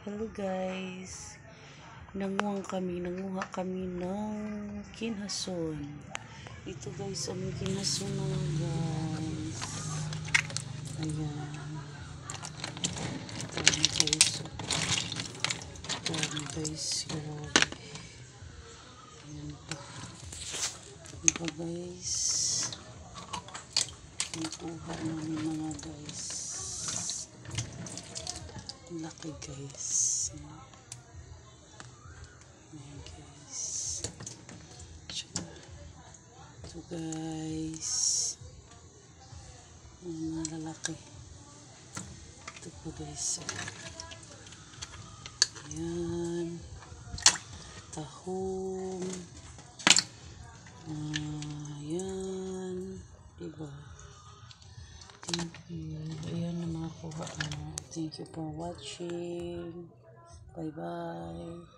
Hello guys, nanguha kami ng kinhason. Ito guys, ang kinhason na guys. Ayan. Dami guys. Dami guys. Grabe. Ayan pa. Ayan pa guys. Nakuha namin mga guys. Laki guys. Ayan guys. Ito guys. Ang mga lalaki. Ito po guys. Ayan. Tahong. Ayan. Diba? Thank you. Ayan na mga kuha. Thank you for watching. Bye bye.